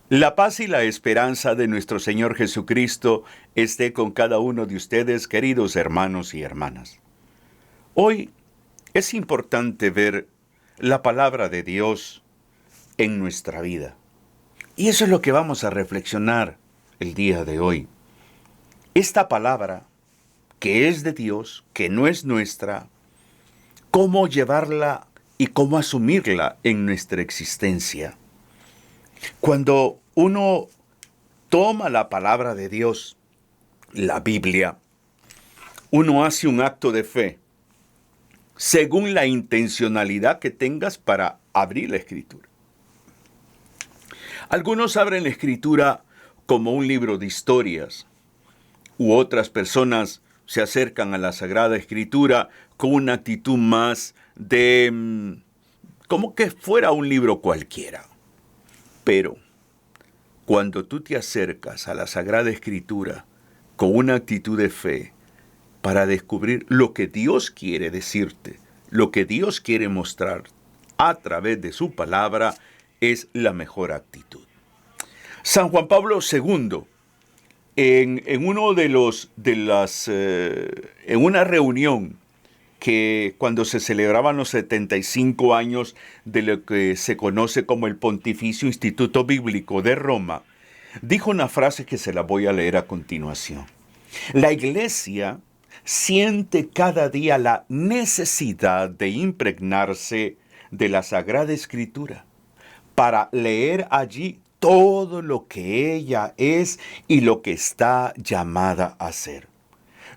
La paz y la esperanza de nuestro Señor Jesucristo esté con cada uno de ustedes, queridos hermanos y hermanas. Hoy es importante ver la palabra de Dios en nuestra vida. Y eso es lo que vamos a reflexionar el día de hoy. Esta palabra, que es de Dios, que no es nuestra, cómo llevarla y cómo asumirla en nuestra existencia. Cuando uno toma la palabra de Dios, la Biblia, uno hace un acto de fe según la intencionalidad que tengas para abrir la Escritura. Algunos abren la Escritura como un libro de historias, u otras personas se acercan a la Sagrada Escritura con una actitud más de como que fuera un libro cualquiera. Pero cuando tú te acercas a la Sagrada Escritura con una actitud de fe para descubrir lo que Dios quiere decirte, lo que Dios quiere mostrar a través de su palabra, es la mejor actitud. San Juan Pablo II, en una reunión que cuando se celebraban los 75 años de lo que se conoce como el Pontificio Instituto Bíblico de Roma, dijo una frase que se la voy a leer a continuación. La Iglesia siente cada día la necesidad de impregnarse de la Sagrada Escritura para leer allí todo lo que ella es y lo que está llamada a ser.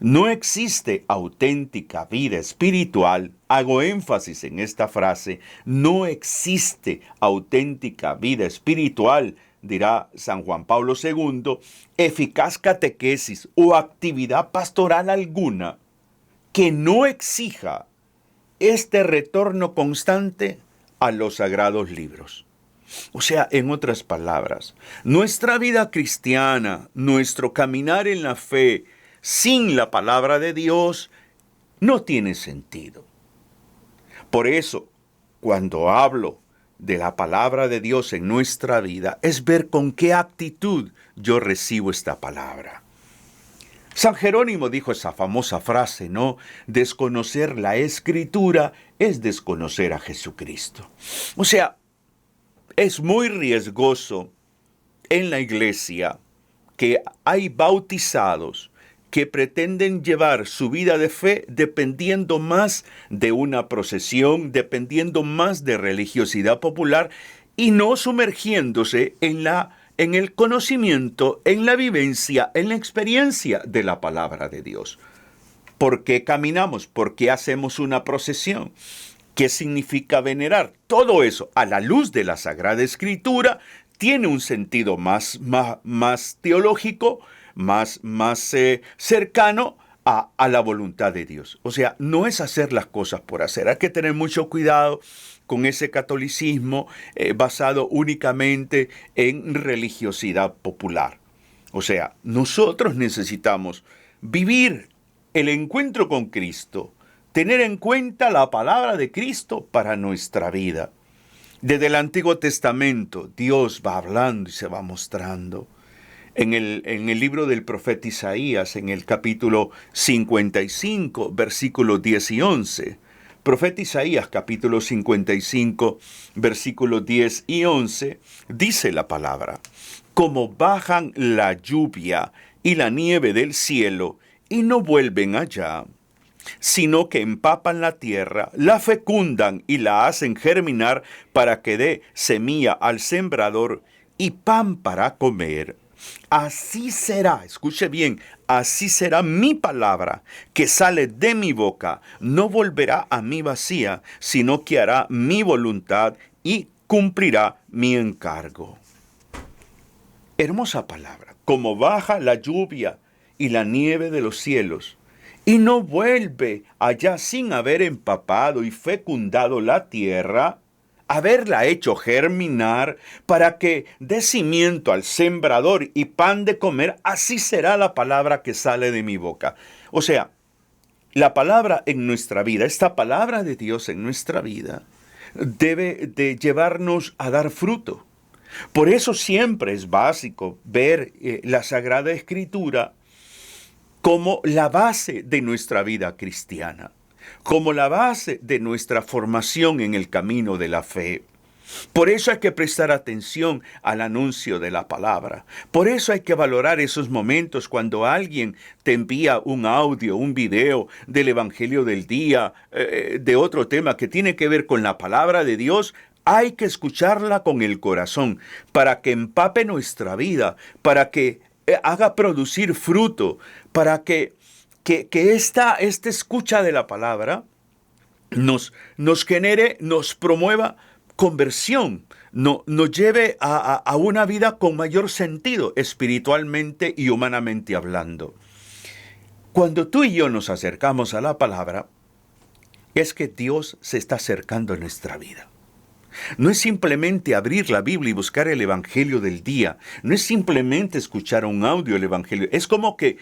No existe auténtica vida espiritual, hago énfasis en esta frase, no existe auténtica vida espiritual, dirá San Juan Pablo II, eficaz catequesis o actividad pastoral alguna que no exija este retorno constante a los sagrados libros. O sea, en otras palabras, nuestra vida cristiana, nuestro caminar en la fe, sin la palabra de Dios, no tiene sentido. Por eso, cuando hablo de la palabra de Dios en nuestra vida, es ver con qué actitud yo recibo esta palabra. San Jerónimo dijo esa famosa frase, ¿no? Desconocer la Escritura es desconocer a Jesucristo. O sea, es muy riesgoso en la iglesia que hay bautizados que pretenden llevar su vida de fe dependiendo más de una procesión, dependiendo más de religiosidad popular y no sumergiéndose en el conocimiento, en la vivencia, en la experiencia de la palabra de Dios. ¿Por qué caminamos? ¿Por qué hacemos una procesión? ¿Qué significa venerar? Todo eso, a la luz de la Sagrada Escritura, tiene un sentido más teológico, más cercano a la voluntad de Dios. O sea, no es hacer las cosas por hacer. Hay que tener mucho cuidado con ese catolicismo basado únicamente en religiosidad popular. O sea, nosotros necesitamos vivir el encuentro con Cristo, tener en cuenta la palabra de Cristo para nuestra vida. Desde el Antiguo Testamento, Dios va hablando y se va mostrando. En el libro del profeta Isaías, en el capítulo 55, versículos 10 y 11. Profeta Isaías, capítulo 55, versículos 10 y 11, dice la palabra: como bajan la lluvia y la nieve del cielo y no vuelven allá, sino que empapan la tierra, la fecundan y la hacen germinar para que dé semilla al sembrador y pan para comer. Así será, escuche bien, así será mi palabra que sale de mi boca. No volverá a mí vacía, sino que hará mi voluntad y cumplirá mi encargo. Hermosa palabra, como baja la lluvia y la nieve de los cielos, y no vuelve allá sin haber empapado y fecundado la tierra, haberla hecho germinar para que dé cimiento al sembrador y pan de comer, así será la palabra que sale de mi boca. O sea, la palabra en nuestra vida, esta palabra de Dios en nuestra vida, debe de llevarnos a dar fruto. Por eso siempre es básico ver la Sagrada Escritura como la base de nuestra vida cristiana, como la base de nuestra formación en el camino de la fe. Por eso hay que prestar atención al anuncio de la palabra. Por eso hay que valorar esos momentos cuando alguien te envía un audio, un video del Evangelio del día, de otro tema que tiene que ver con la palabra de Dios. Hay que escucharla con el corazón para que empape nuestra vida, para que haga producir fruto, para que esta escucha de la palabra nos genere, nos promueva conversión, nos lleve a una vida con mayor sentido, espiritualmente y humanamente hablando. Cuando tú y yo nos acercamos a la palabra, es que Dios se está acercando a nuestra vida. No es simplemente abrir la Biblia y buscar el Evangelio del día. No es simplemente escuchar un audio del Evangelio. Es como que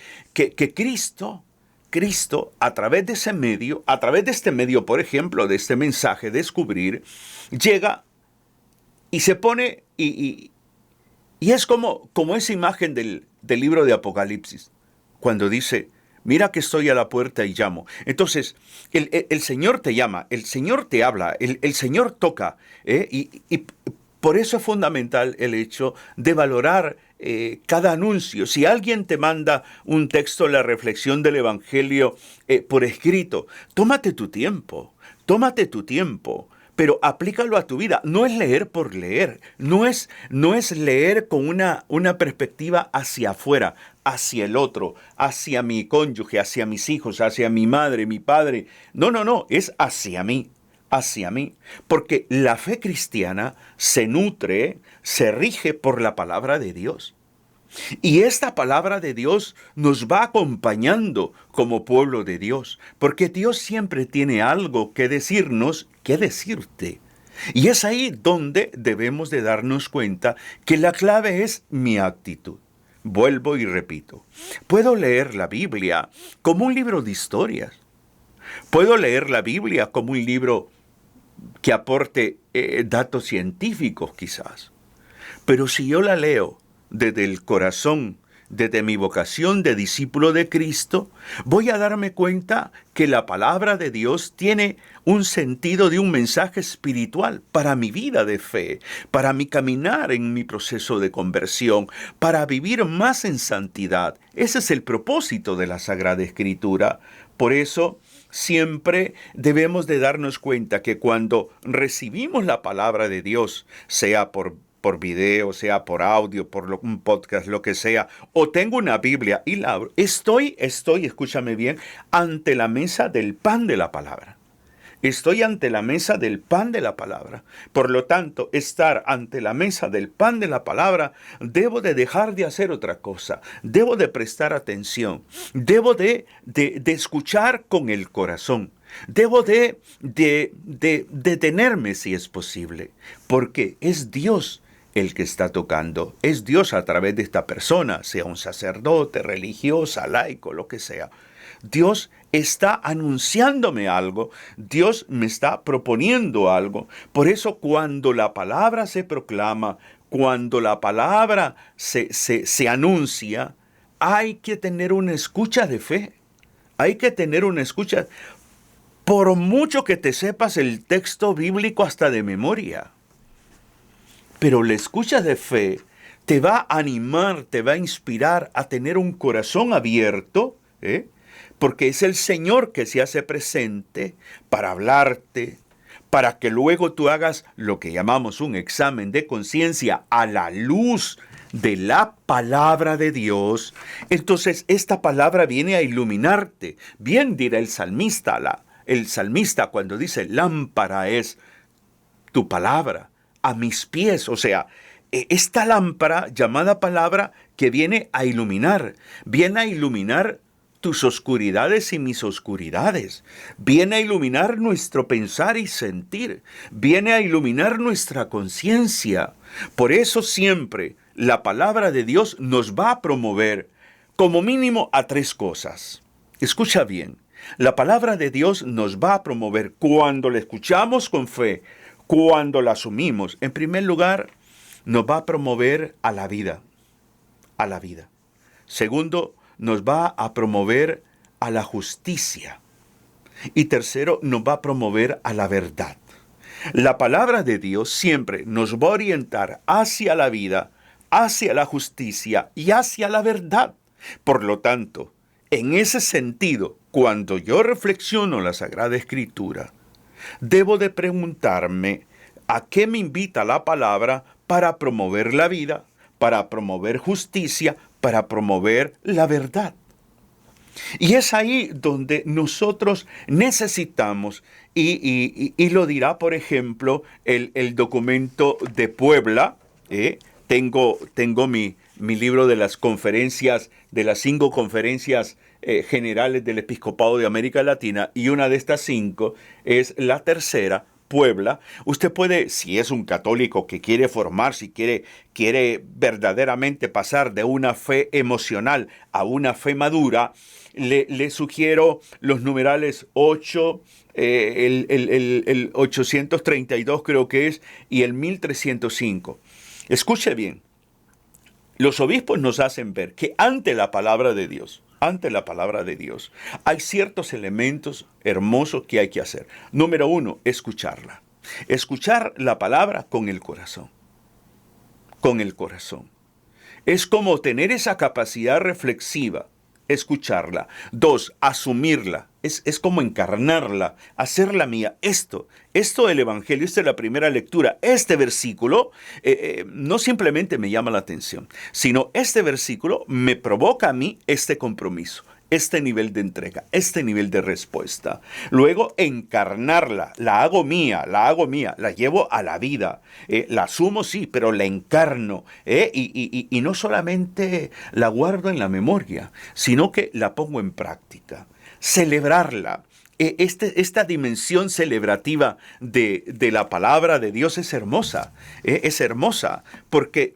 Cristo, a través de ese medio, a través de este medio, por ejemplo, de este mensaje, descubrir, llega y se pone, y es como esa imagen del libro de Apocalipsis, cuando dice, mira que estoy a la puerta y llamo. Entonces, el Señor te llama, el Señor te habla, el Señor toca, y por eso es fundamental el hecho de valorar cada anuncio. Si alguien te manda un texto, la reflexión del Evangelio por escrito, tómate tu tiempo, pero aplícalo a tu vida. No es leer por leer, no es leer con una perspectiva hacia afuera, hacia el otro, hacia mi cónyuge, hacia mis hijos, hacia mi madre, mi padre. No, es hacia mí. Porque la fe cristiana se nutre, se rige por la palabra de Dios. Y esta palabra de Dios nos va acompañando como pueblo de Dios, porque Dios siempre tiene algo que decirnos, que decirte. Y es ahí donde debemos de darnos cuenta que la clave es mi actitud. Vuelvo y repito, puedo leer la Biblia como un libro de historias. Puedo leer la Biblia como un libro que aporte datos científicos quizás. Pero si yo la leo desde el corazón, desde mi vocación de discípulo de Cristo, voy a darme cuenta que la palabra de Dios tiene un sentido de un mensaje espiritual para mi vida de fe, para mi caminar en mi proceso de conversión, para vivir más en santidad. Ese es el propósito de la Sagrada Escritura. Por eso, siempre debemos de darnos cuenta que cuando recibimos la palabra de Dios, sea por video, sea por audio, por un podcast, lo que sea, o tengo una Biblia y la abro, estoy, escúchame bien, ante la mesa del pan de la palabra. Estoy ante la mesa del pan de la palabra. Por lo tanto, estar ante la mesa del pan de la palabra, debo de dejar de hacer otra cosa. Debo de prestar atención. Debo de escuchar con el corazón. Debo de detenerme si es posible. Porque es Dios el que está tocando. Es Dios a través de esta persona, sea un sacerdote, religiosa, laico, lo que sea. Dios está anunciándome algo, Dios me está proponiendo algo. Por eso cuando la palabra se proclama, cuando la palabra se anuncia, hay que tener una escucha de fe. Hay que tener una escucha, por mucho que te sepas el texto bíblico hasta de memoria. Pero la escucha de fe te va a animar, te va a inspirar a tener un corazón abierto, porque es el Señor que se hace presente para hablarte, para que luego tú hagas lo que llamamos un examen de conciencia a la luz de la palabra de Dios. Entonces esta palabra viene a iluminarte. Bien dirá el salmista cuando dice, lámpara es tu palabra a mis pies. O sea, esta lámpara llamada palabra que viene a iluminar tus oscuridades y mis oscuridades. Viene a iluminar nuestro pensar y sentir. Viene a iluminar nuestra conciencia. Por eso siempre la palabra de Dios nos va a promover como mínimo a 3 cosas. Escucha bien. La palabra de Dios nos va a promover cuando la escuchamos con fe, cuando la asumimos. En primer lugar, nos va a promover a la vida, a la vida. Segundo, nos va a promover a la justicia. Y tercero, nos va a promover a la verdad. La palabra de Dios siempre nos va a orientar hacia la vida, hacia la justicia y hacia la verdad. Por lo tanto, en ese sentido, cuando yo reflexiono la Sagrada Escritura, debo de preguntarme a qué me invita la palabra para promover la vida, para promover justicia, para promover la verdad. Y es ahí donde nosotros necesitamos, y lo dirá, por ejemplo, el documento de Puebla. Tengo mi libro de las conferencias, de las 5 conferencias generales del Episcopado de América Latina, y una de estas 5 es la tercera, Puebla. Usted puede, si es un católico que quiere formarse y quiere verdaderamente pasar de una fe emocional a una fe madura, le sugiero los numerales 8, el 832 creo que es, y el 1305. Escuche bien, los obispos nos hacen ver que ante la palabra de Dios, hay ciertos elementos hermosos que hay que hacer. Número 1, escucharla. Escuchar la palabra con el corazón. Con el corazón. Es como tener esa capacidad reflexiva, escucharla. 2, asumirla. Es como encarnarla, hacerla mía. Esto del Evangelio, esta es la primera lectura. Este versículo no simplemente me llama la atención, sino este versículo me provoca a mí este compromiso, este nivel de entrega, este nivel de respuesta. Luego, encarnarla, la hago mía, la llevo a la vida. La asumo, sí, pero la encarno. Y no solamente la guardo en la memoria, sino que la pongo en práctica. Celebrarla. Esta dimensión celebrativa de la palabra de Dios es hermosa. Es hermosa porque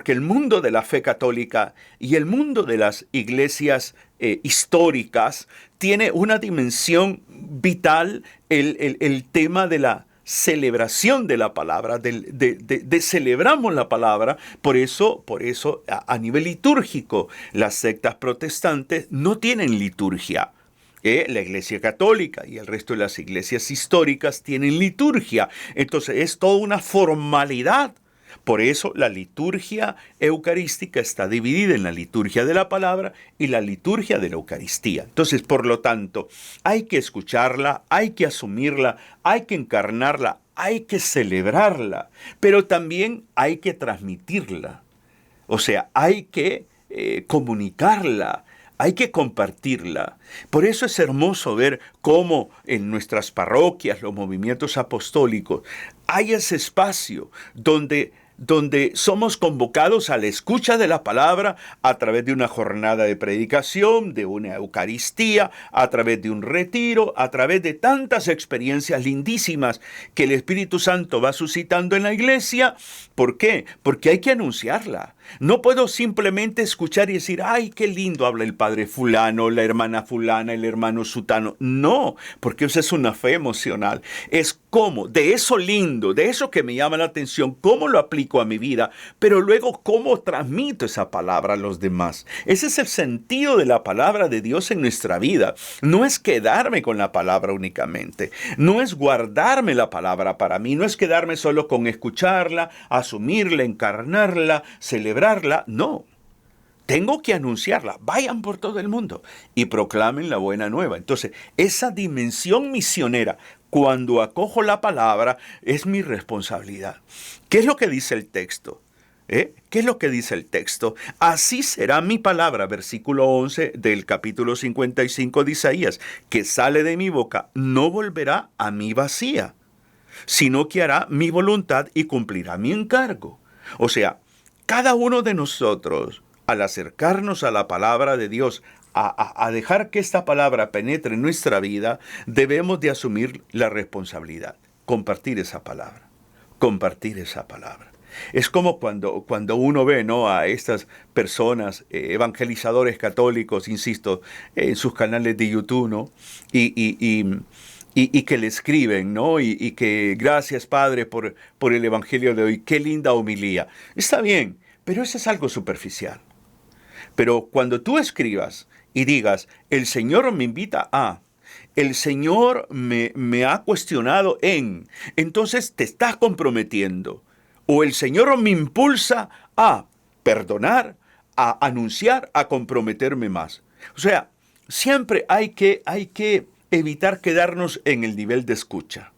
el mundo de la fe católica y el mundo de las iglesias históricas tiene una dimensión vital, el tema de la celebración de la palabra, de celebramos la palabra. Por eso a nivel litúrgico, las sectas protestantes no tienen liturgia. La Iglesia Católica y el resto de las iglesias históricas tienen liturgia. Entonces es toda una formalidad. Por eso la liturgia eucarística está dividida en la liturgia de la palabra y la liturgia de la Eucaristía. Entonces, por lo tanto, hay que escucharla, hay que asumirla, hay que encarnarla, hay que celebrarla, pero también hay que transmitirla. O sea, hay que comunicarla. Hay que compartirla. Por eso es hermoso ver cómo en nuestras parroquias, los movimientos apostólicos, hay ese espacio donde somos convocados a la escucha de la palabra a través de una jornada de predicación, de una Eucaristía, a través de un retiro, a través de tantas experiencias lindísimas que el Espíritu Santo va suscitando en la iglesia. ¿Por qué? Porque hay que anunciarla. No puedo simplemente escuchar y decir, ¡ay, qué lindo habla el padre fulano, la hermana fulana, el hermano sutano! No, porque eso es una fe emocional. Es cómo, de eso lindo, de eso que me llama la atención, cómo lo aplico a mi vida, pero luego cómo transmito esa palabra a los demás. Ese es el sentido de la palabra de Dios en nuestra vida. No es quedarme con la palabra únicamente. No es guardarme la palabra para mí. No es quedarme solo con escucharla, asumirla, encarnarla, celebrarla. No, tengo que anunciarla. Vayan por todo el mundo y proclamen la buena nueva. Entonces, esa dimensión misionera, cuando acojo la palabra, es mi responsabilidad. ¿Qué es lo que dice el texto? ¿Qué es lo que dice el texto? Así será mi palabra, versículo 11 del capítulo 55 de Isaías, que sale de mi boca, no volverá a mí vacía, sino que hará mi voluntad y cumplirá mi encargo. O sea, cada uno de nosotros, al acercarnos a la palabra de Dios, a dejar que esta palabra penetre en nuestra vida, debemos de asumir la responsabilidad, compartir esa palabra, compartir esa palabra. Es como cuando uno ve, ¿no?, a estas personas, evangelizadores católicos, insisto, en sus canales de YouTube, ¿no? y que le escriben, ¿no? Y que gracias, Padre, por el Evangelio de hoy. Qué linda homilía. Está bien, pero eso es algo superficial. Pero cuando tú escribas y digas, el Señor me invita a, el Señor me ha cuestionado en, entonces te estás comprometiendo. O el Señor me impulsa a perdonar, a anunciar, a comprometerme más. O sea, siempre hay que evitar quedarnos en el nivel de escucha.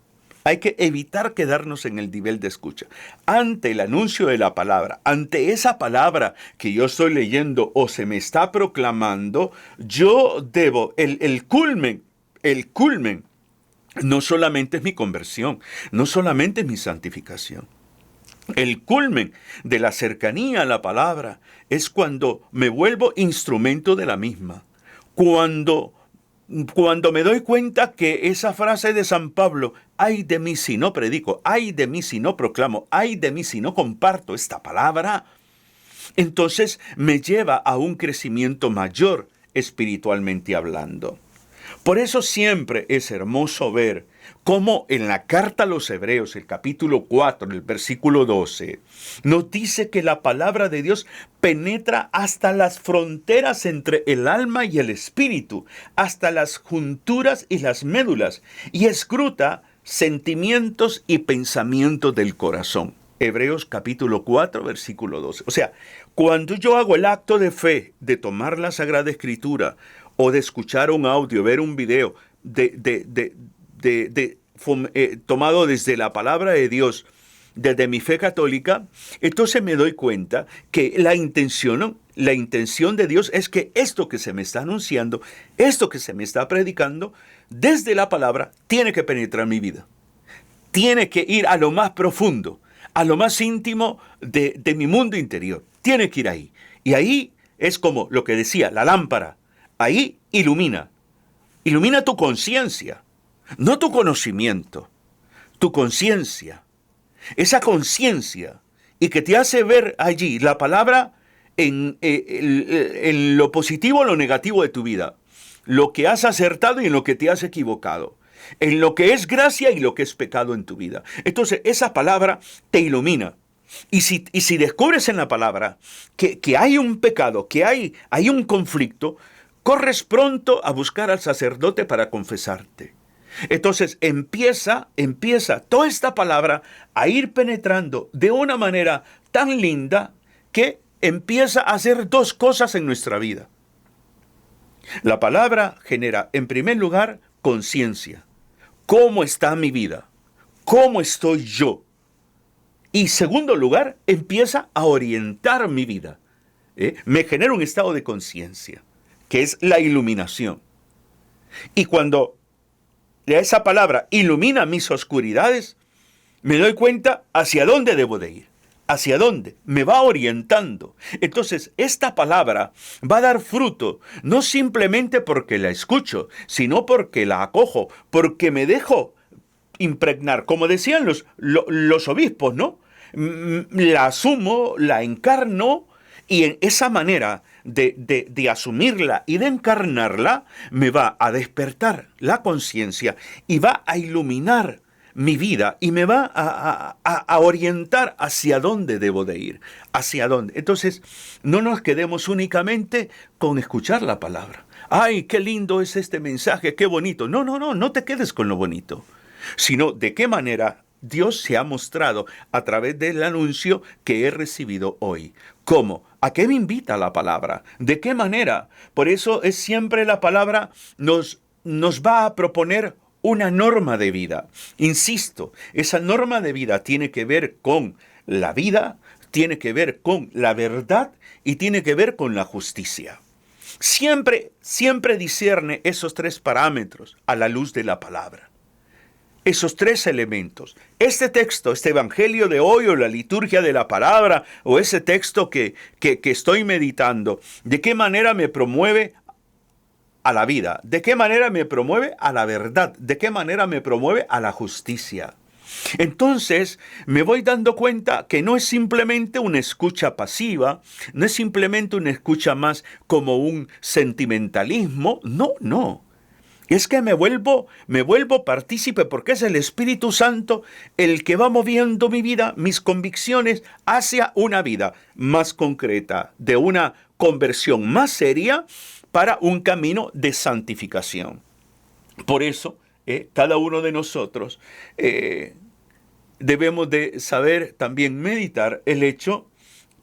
Hay que evitar quedarnos en el nivel de escucha. Ante el anuncio de la palabra, ante esa palabra que yo estoy leyendo o se me está proclamando, yo debo, el culmen, no solamente es mi conversión, no solamente es mi santificación. El culmen de la cercanía a la palabra es cuando me vuelvo instrumento de la misma. Cuando me doy cuenta que esa frase de San Pablo, ay de mí si no predico, ay de mí si no proclamo, ay de mí si no comparto esta palabra, entonces me lleva a un crecimiento mayor espiritualmente hablando. Por eso siempre es hermoso ver cómo en la carta a los Hebreos, el capítulo 4, el versículo 12, nos dice que la palabra de Dios penetra hasta las fronteras entre el alma y el espíritu, hasta las junturas y las médulas, y escruta sentimientos y pensamientos del corazón. Hebreos capítulo 4, versículo 12. O sea, cuando yo hago el acto de fe de tomar la Sagrada Escritura, o de escuchar un audio, ver un video tomado desde la palabra de Dios, desde mi fe católica, entonces me doy cuenta que la intención de Dios es que esto que se me está anunciando, esto que se me está predicando, desde la palabra, tiene que penetrar mi vida. Tiene que ir a lo más profundo, a lo más íntimo de mi mundo interior. Tiene que ir ahí. Y ahí es como lo que decía, la lámpara. Ahí ilumina tu conciencia, no tu conocimiento, tu conciencia. Esa conciencia y que te hace ver allí la palabra en lo positivo o lo negativo de tu vida, lo que has acertado y en lo que te has equivocado, en lo que es gracia y lo que es pecado en tu vida. Entonces esa palabra te ilumina. Y si descubres en la palabra que hay un pecado, que hay un conflicto, corres pronto a buscar al sacerdote para confesarte. Entonces empieza toda esta palabra a ir penetrando de una manera tan linda que empieza a hacer dos cosas en nuestra vida. La palabra genera, en primer lugar, conciencia. ¿Cómo está mi vida? ¿Cómo estoy yo? Y en segundo lugar, empieza a orientar mi vida. Me genera un estado de conciencia, que es la iluminación. Y cuando esa palabra ilumina mis oscuridades, me doy cuenta hacia dónde debo de ir, hacia dónde, me va orientando. Entonces, esta palabra va a dar fruto, no simplemente porque la escucho, sino porque la acojo, porque me dejo impregnar, como decían los obispos, ¿no? La asumo, la encarno, y en esa manera de asumirla y de encarnarla, me va a despertar la conciencia y va a iluminar mi vida y me va a orientar hacia dónde debo de ir, hacia dónde. Entonces, no nos quedemos únicamente con escuchar la palabra. ¡Ay, qué lindo es este mensaje, qué bonito! No te quedes con lo bonito, sino de qué manera Dios se ha mostrado a través del anuncio que he recibido hoy. ¿Cómo? ¿A qué me invita la palabra? ¿De qué manera? Por eso es siempre la palabra nos va a proponer una norma de vida. Insisto, esa norma de vida tiene que ver con la vida, tiene que ver con la verdad y tiene que ver con la justicia. Siempre discierne esos tres parámetros a la luz de la palabra. Esos tres elementos. Este texto, este evangelio de hoy o la liturgia de la palabra o ese texto que estoy meditando, ¿de qué manera me promueve a la vida? ¿De qué manera me promueve a la verdad? ¿De qué manera me promueve a la justicia? Entonces me voy dando cuenta que no es simplemente una escucha pasiva, no es simplemente una escucha más como un sentimentalismo, no. Es que me vuelvo partícipe porque es el Espíritu Santo el que va moviendo mi vida, mis convicciones hacia una vida más concreta, de una conversión más seria para un camino de santificación. Por eso, cada uno de nosotros debemos de saber también meditar el hecho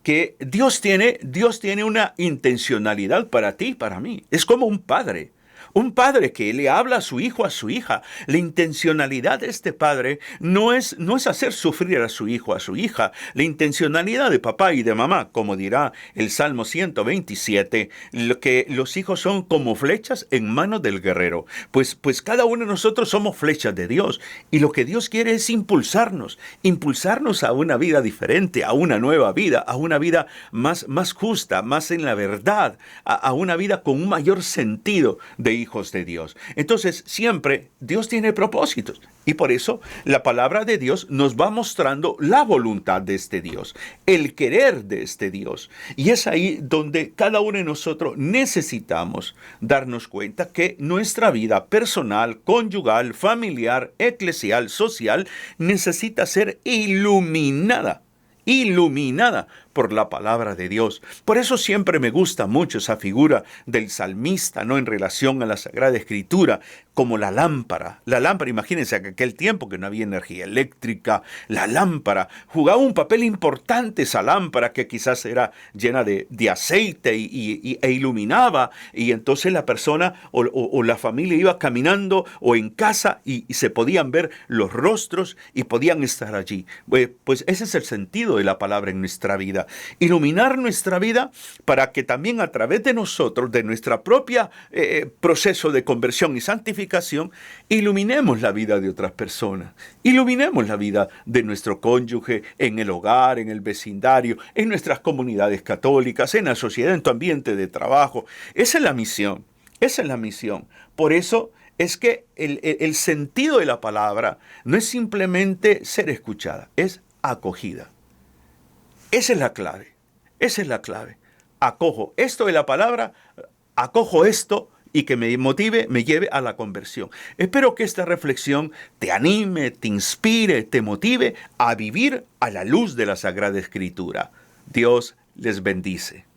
que Dios tiene una intencionalidad para ti y para mí. Es como un padre. Un padre que le habla a su hijo, a su hija. La intencionalidad de este padre no es hacer sufrir a su hijo, a su hija. La intencionalidad de papá y de mamá, como dirá el Salmo 127, que los hijos son como flechas en manos del guerrero. Pues cada uno de nosotros somos flechas de Dios. Y lo que Dios quiere es impulsarnos a una vida diferente, a una nueva vida, a una vida más justa, más en la verdad, a una vida con un mayor sentido de hijos de Dios. Entonces, siempre Dios tiene propósitos y por eso la palabra de Dios nos va mostrando la voluntad de este Dios, el querer de este Dios. Y es ahí donde cada uno de nosotros necesitamos darnos cuenta que nuestra vida personal, conyugal, familiar, eclesial, social, necesita ser iluminada por la palabra de Dios. Por eso siempre me gusta mucho esa figura del salmista, ¿no? En relación a la Sagrada Escritura, como la lámpara. La lámpara, imagínense, que aquel tiempo que no había energía eléctrica, la lámpara jugaba un papel importante, esa lámpara que quizás era llena de aceite e iluminaba, y entonces la persona o la familia iba caminando o en casa y se podían ver los rostros y podían estar allí. Pues ese es el sentido de la palabra en nuestra vida. Iluminar nuestra vida para que también a través de nosotros, de nuestra propia proceso de conversión y santificación, iluminemos la vida de otras personas, iluminemos la vida de nuestro cónyuge en el hogar, en el vecindario, en nuestras comunidades católicas, en la sociedad, en tu ambiente de trabajo. Esa es la misión, esa es la misión. Por eso es que el sentido de la palabra no es simplemente ser escuchada, es acogida. Esa es la clave, esa es la clave. Acojo esto de la palabra, acojo esto y que me motive, me lleve a la conversión. Espero que esta reflexión te anime, te inspire, te motive a vivir a la luz de la Sagrada Escritura. Dios les bendice.